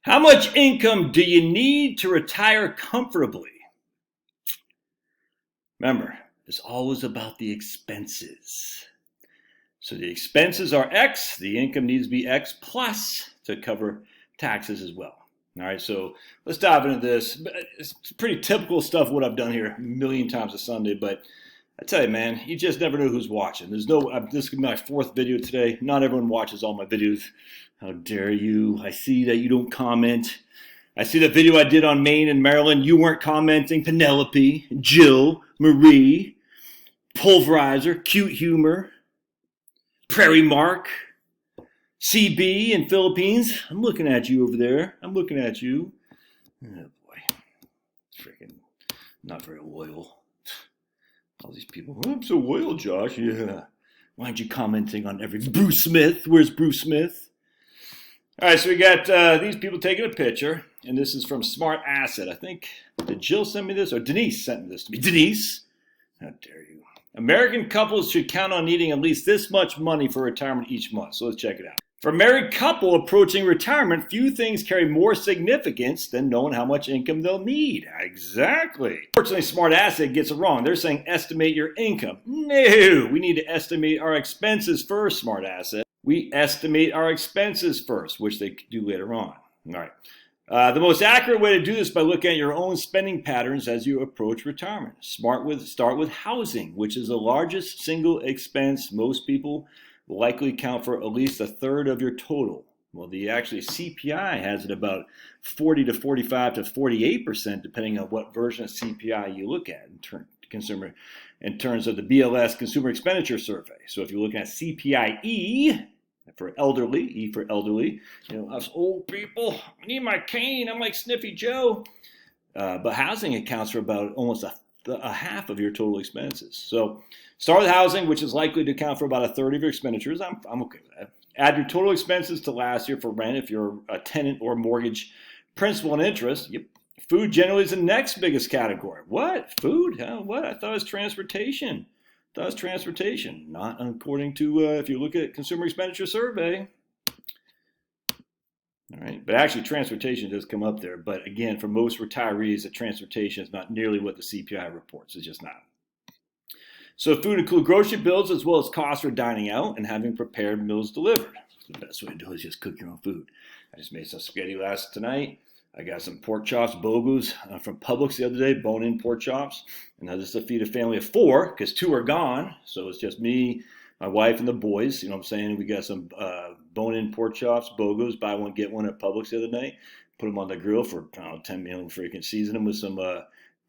How much income do you need to retire comfortably? Remember, it's always about the expenses. So the expenses are X, the income needs to be X plus to cover taxes as well. All right, so let's dive into this. It's pretty typical stuff what I've done here a million times a Sunday, but I tell you, man, you just never know who's watching. This is my fourth video today. Not everyone watches all my videos. How dare you? I see that you don't comment. I see the video I did on Maine and Maryland. You weren't commenting. Penelope, Jill, Marie, Pulverizer, Cute Humor, Prairie Mark, CB in Philippines. I'm looking at you over there. I'm looking at you. Oh boy. Freaking not very loyal. All these people. Oh, I'm so loyal, Josh. Yeah. Why aren't you commenting on every Bruce Smith? Where's Bruce Smith? All right, so we got these people taking a picture, and this is from Smart Asset. I think, did Jill send me this? Or Denise sent this to me. Denise? How dare you. American couples should count on needing at least this much money for retirement each month. So let's check it out. For a married couple approaching retirement, few things carry more significance than knowing how much income they'll need. Exactly. Unfortunately, Smart Asset gets it wrong. They're saying estimate your income. No, we need to estimate our expenses first, Smart Asset. We estimate our expenses first, which they do later on. All right. The most accurate way to do this is by looking at your own spending patterns as you approach retirement. Start with housing, which is the largest single expense. Most people will likely count for at least a third of your total. Well, the actually CPI has it about 40 to 45 to 48%, depending on what version of CPI you look at in terms of the BLS Consumer Expenditure Survey. So if you're looking at CPIE, for elderly, E for elderly, us old people, I need my cane, I'm like Sniffy Joe. But housing accounts for about almost a half of your total expenses. So start with housing, which is likely to account for about a third of your expenditures. I'm okay with that. Add your total expenses to last year for rent if you're a tenant or mortgage, principal and interest. Yep. Food generally is the next biggest category. What? Food? What? I thought it was transportation. Not according to, if you look at Consumer Expenditure Survey. All right, but actually transportation does come up there. But again, for most retirees, the transportation is not nearly what the CPI reports. It's just not. So food includes grocery bills as well as costs for dining out and having prepared meals delivered. The best way to do it is just cook your own food. I just made some spaghetti last night. I got some pork chops, Bogus, from Publix the other day, bone-in pork chops. And now this is to feed a family of 4 because 2 are gone. So it's just me, my wife, and the boys. You know what I'm saying? We got some bone-in pork chops, Bogus, buy one, get one at Publix the other night. Put them on the grill for 10 minutes, freaking season them with some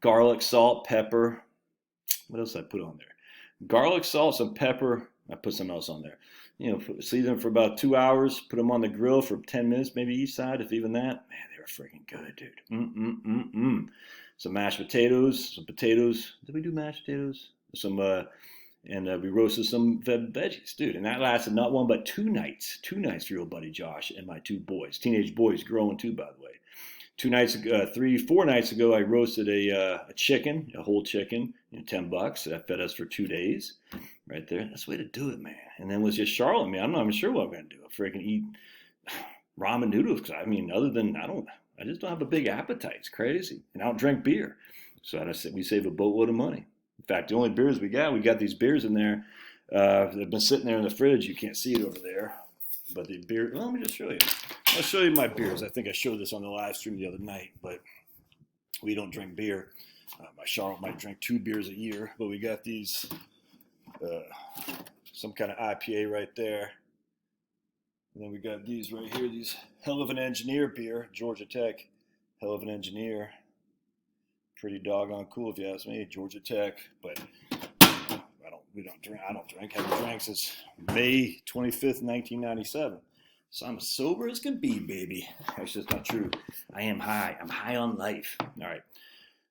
garlic, salt, pepper. What else did I put on there? Garlic, salt, some pepper. I put something else on there. Season them for about 2 hours. Put them on the grill for 10 minutes, maybe each side, if even that. Man, they were freaking good, dude. Some mashed potatoes, some potatoes. Did we do mashed potatoes? And we roasted some veggies, dude. And that lasted not one but 2 nights. 2 nights for your buddy Josh and my 2 boys. Teenage boys growing too, by the way. 4 nights ago, I roasted a chicken, a whole chicken, $10. That fed us for 2 days. Right there. That's the way to do it, man. And then was just Charlotte, man. I'm not even sure what I'm going to do. I freaking eat ramen noodles. Other than I just don't have a big appetite. It's crazy. And I don't drink beer. So we save a boatload of money. In fact, the only beers we got these beers in there. They've been sitting there in the fridge. You can't see it over there. But the beer, let me just show you. I'll show you my beers. I think I showed this on the live stream the other night, but we don't drink beer. My Charlotte might drink 2 beers a year, but we got these, some kind of IPA right there. And then we got these right here, these Hell of an Engineer beer, Georgia Tech, Hell of an Engineer. Pretty doggone cool if you ask me, Georgia Tech, but I don't drink. Haven't drank since May 25th, 1997. So I'm as sober as can be, baby. That's just not true. I am high. I'm high on life. All right.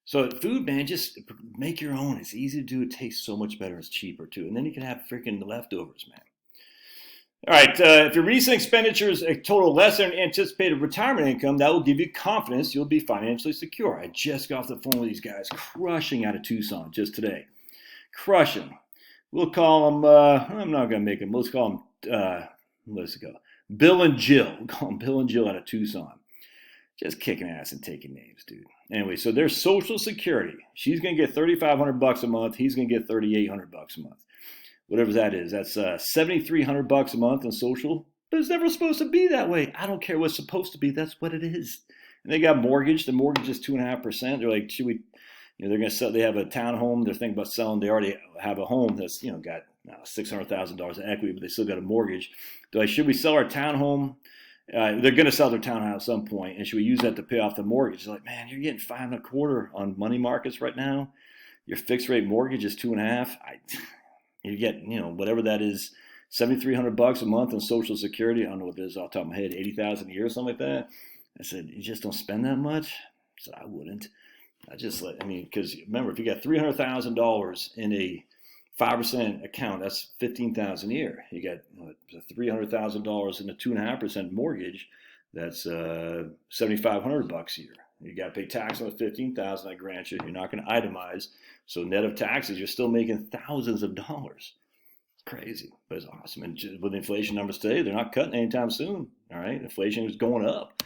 So food, man, just make your own. It's easy to do. It tastes so much better. It's cheaper, too. And then you can have freaking leftovers, man. All right. If your recent expenditures total less than anticipated retirement income, that will give you confidence you'll be financially secure. I just got off the phone with these guys crushing out of Tucson just today. Crushing. We'll call them, I'm not going to make them. Let's call them, let's go. Bill and Jill. We'll call them Bill and Jill out of Tucson. Just kicking ass and taking names, dude. Anyway, so there's Social Security. She's going to get $3,500 a month. He's going to get $3,800 a month. Whatever that is. That's $7,300 a month in Social. But it's never supposed to be that way. I don't care what's supposed to be. That's what it is. And they got mortgage. The mortgage is 2.5%. They're like, should we? They're going to sell. They have a townhome. They're thinking about selling. They already have a home that's got $600,000 in equity, but they still got a mortgage. They're like, should we sell our townhome? They're going to sell their townhouse at some point, and should we use that to pay off the mortgage? They're like, man, you're getting 5.25% on money markets right now. Your fixed rate mortgage is 2.5%. You get whatever that is, $7,300 a month on Social Security. I don't know what it is off the top of my head, $80,000 a year or something like that. I said, you just don't spend that much. I said, I wouldn't. Because remember, if you got $300,000 in a 5% account, that's $15,000 a year. You got $300,000 in a 2.5% mortgage, that's $7,500 a year. You got to pay tax on the $15,000. I grant you, you're not going to itemize. So net of taxes, you're still making thousands of dollars. It's crazy, but it's awesome. And with inflation numbers today, they're not cutting anytime soon. All right, inflation is going up.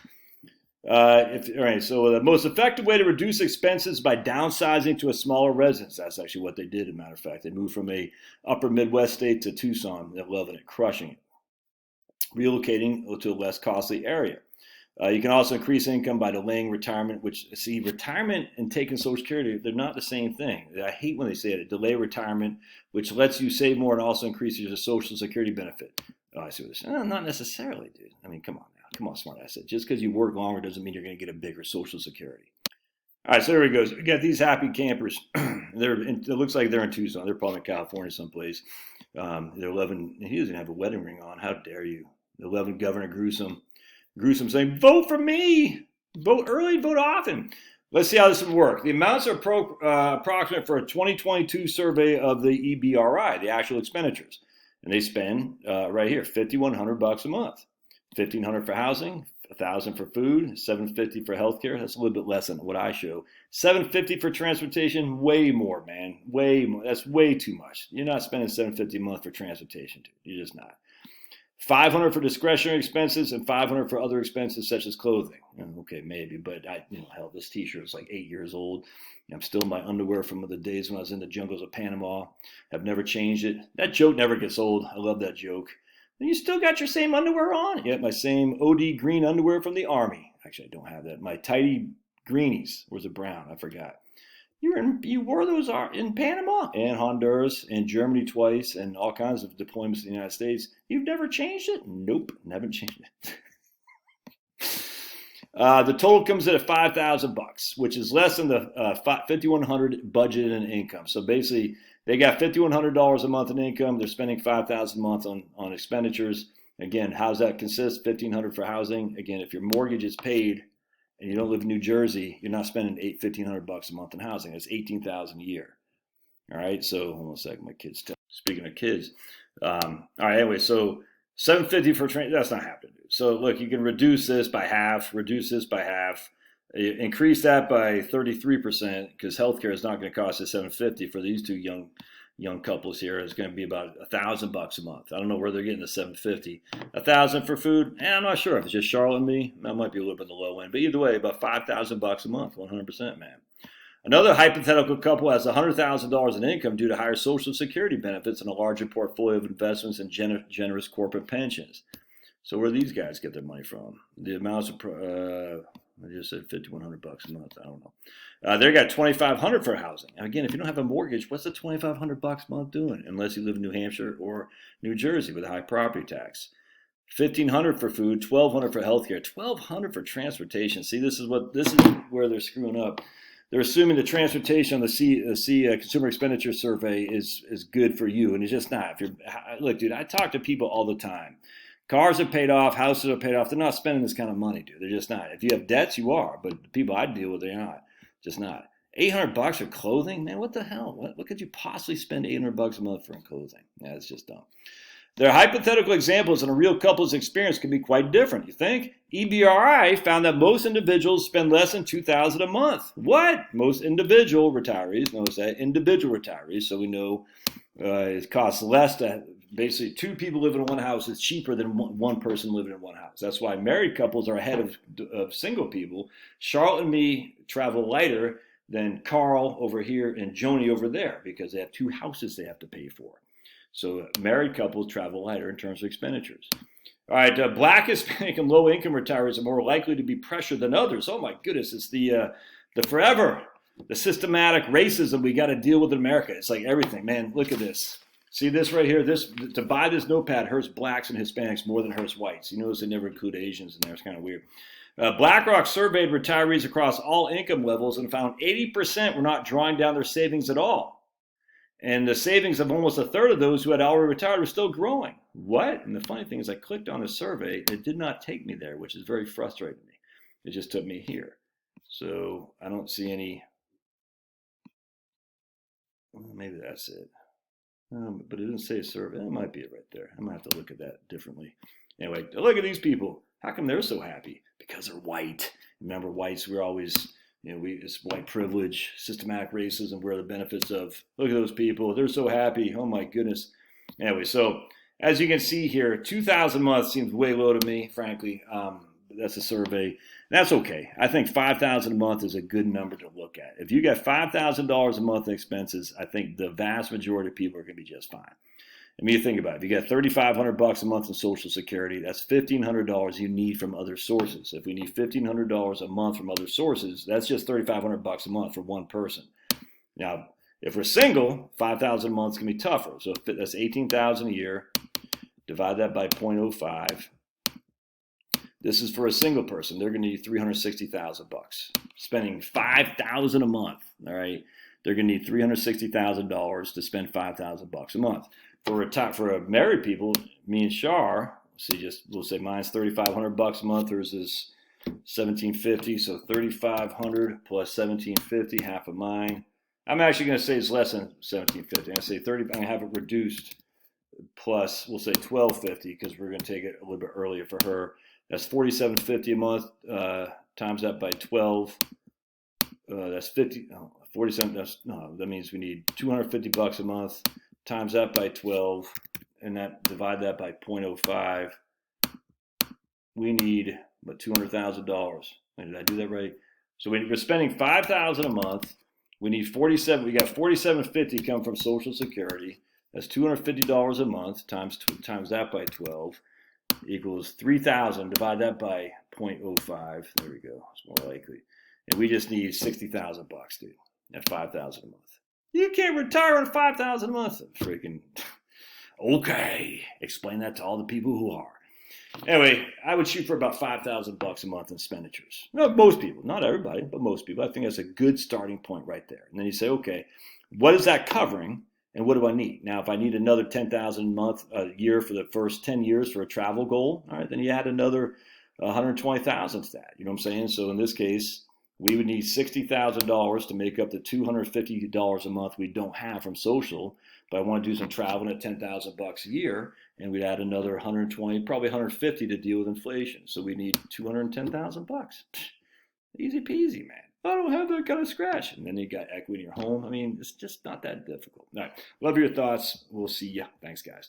All right, so the most effective way to reduce expenses by downsizing to a smaller residence. That's actually what they did, as a matter of fact. They moved from a upper Midwest state to Tucson. They're loving it, crushing it. Relocating to a less costly area. You can also increase income by delaying retirement, retirement and taking Social Security, they're not the same thing. I hate when they say it. Delay retirement, which lets you save more and also increases your Social Security benefit. Oh, I see what they're saying. Not necessarily, dude. I mean, come on. Come on, smart ass. Just because you work longer doesn't mean you're going to get a bigger Social Security. All right, so there we go. We got these happy campers. It looks like they're in Tucson. They're probably in California someplace. They're loving. He doesn't have a wedding ring on. How dare you? They're loving Governor Gruesome. Gruesome saying, "Vote for me. Vote early. Vote often." Let's see how this would work. The amounts are approximate for a 2022 survey of the EBRI, the actual expenditures, and they spend right here $5,100 a month. $1,500 for housing, $1,000 for food, $750 for healthcare. That's a little bit less than what I show. $750 for transportation, way more, man. Way more. That's way too much. You're not spending $750 a month for transportation, dude. You're just not. $500 for discretionary expenses and $500 for other expenses such as clothing. Okay, maybe, but hell, this T-shirt is like 8 years old. I'm still in my underwear from the days when I was in the jungles of Panama. I've never changed it. That joke never gets old. I love that joke. You still got your same underwear on? Yeah, my same OD green underwear from the Army. Actually, I don't have that. My tidy greenies. Where's the brown? I forgot. You wore those in Panama and Honduras and Germany twice and all kinds of deployments in the United States. You've never changed it? Nope, never changed it. The total comes in at $5,000, which is less than the $5,100 budget and income. So basically, they got $5,100 a month in income. They're spending $5,000 a month on expenditures. Again, how's that consist? $1,500 for housing. Again, if your mortgage is paid and you don't live in New Jersey, you're not spending $1,500 a month in housing. That's $18,000 a year. All right. So hold on a second. My kids. Speaking of kids. All right. Anyway, so $750 for train. That's not happening. So look, you can reduce this by half. Reduce this by half. Increase that by 33% because healthcare is not going to cost us $750 for these two young couples here. It's going to be about $1,000 a month. I don't know where they're getting the $750. $1,000 for food. I'm not sure if it's just Charlotte and me. That might be a little bit on the low end, but either way, about $5,000 a month, 100%, man. Another hypothetical couple has $100,000 in income due to higher Social Security benefits and a larger portfolio of investments and generous corporate pensions. So where do these guys get their money from? The amounts of I just said $5,100 a month. I don't know. They got $2,500 for housing. And again, if you don't have a mortgage, what's the $2,500 a month doing? Unless you live in New Hampshire or New Jersey with a high property tax. $1,500 for food, $1,200 for healthcare, $1,200 for transportation. See, this is where they're screwing up. They're assuming the transportation on the Consumer Expenditure Survey is good for you, and it's just not. Look, dude, I talk to people all the time. Cars are paid off, houses are paid off. They're not spending this kind of money, dude. They're just not. If you have debts, you are. But the people I deal with, they're not. Just not. $800 for clothing? Man, what the hell? What could you possibly spend $800 a month for in clothing? Yeah, it's just dumb. Their hypothetical examples and a real couple's experience can be quite different, you think? EBRI found that most individuals spend less than $2,000 a month. What? Most individual retirees, notice that, individual retirees, so we know it costs less basically 2 people living in one house is cheaper than one person living in one house. That's why married couples are ahead of single people. Charlotte and me travel lighter than Carl over here and Joni over there because they have 2 houses they have to pay for. So married couples travel lighter in terms of expenditures. All right, Black, Hispanic, and low-income retirees are more likely to be pressured than others. Oh my goodness, it's the systematic racism we got to deal with in America. It's like everything, man. Look at this. See this right here? This, to buy this notepad hurts blacks and Hispanics more than hurts whites. You notice they never include Asians in there. It's kind of weird. BlackRock surveyed retirees across all income levels and found 80% were not drawing down their savings at all. And the savings of almost a third of those who had already retired were still growing. What? And the funny thing is I clicked on the survey. It did not take me there, which is very frustrating to me. It just took me here. So I don't see any. Well, maybe that's it. But it didn't say survey. It might be it right there. I might have to look at that differently. Anyway, look at these people. How come they're so happy? Because they're white. Remember, whites, we're always, it's white privilege, systematic racism. We're the benefits of, look at those people. They're so happy. Oh, my goodness. Anyway, so as you can see here, 2,000 a month seems way low to me, frankly. That's a survey. That's okay. I think 5,000 a month is a good number to look at. If you got $5,000 a month in expenses, I think the vast majority of people are going to be just fine. I mean, you think about it. If you got $3,500 a month in Social Security, that's $1,500 you need from other sources. If we need $1,500 a month from other sources, that's just $3,500 a month for one person. Now, if we're single, 5,000 a month is going to be tougher. So that's 18,000 a year. Divide that by 0.05. This is for a single person. They're going to need $360,000. Spending $5,000 a month. All right, they're going to need $360,000 to spend $5,000 a month. For a married people, me and Shar, we'll say mine's $3,500 a month. Hers is $1,750. So $3,500 plus $1,750, half of mine. I'm actually going to say it's less than $1,750. I'm going to say I'm going to have it reduced plus, we'll say $1,250 because we're going to take it a little bit earlier for her. That's $4,750 a month. Times that by 12. That's 50. Oh, 47. That means we need $250 a month. Times that by 12, and divide that by 0.05. We need $200,000. Did I do that right? So we're spending $5,000 a month. We need 47. We got $4,750 come from Social Security. That's $250 a month. Times that by 12 equals 3,000. Divide that by 0.05. There we go. It's more likely. And we just need $60,000, dude, at $5,000 a month. You can't retire on $5,000 a month. Freaking okay. Explain that to all the people who are. Anyway, I would shoot for about $5,000 a month in expenditures. No, most people, not everybody, but most people. I think that's a good starting point right there. And then you say, okay, what is that covering, and what do I need? Now, if I need another $10,000 a year for the first 10 years for a travel goal, all right, then you add another $120,000 to that. You know what I'm saying? So in this case, we would need $60,000 to make up the $250 a month we don't have from social. But I want to do some traveling at $10,000 a year, and we'd add another 120, probably 150 to deal with inflation. So we need $210,000. Easy peasy, man. I don't have that kind of scratch. And then you got equity in your home. I mean, it's just not that difficult. All right. Love your thoughts. We'll see ya. Thanks, guys.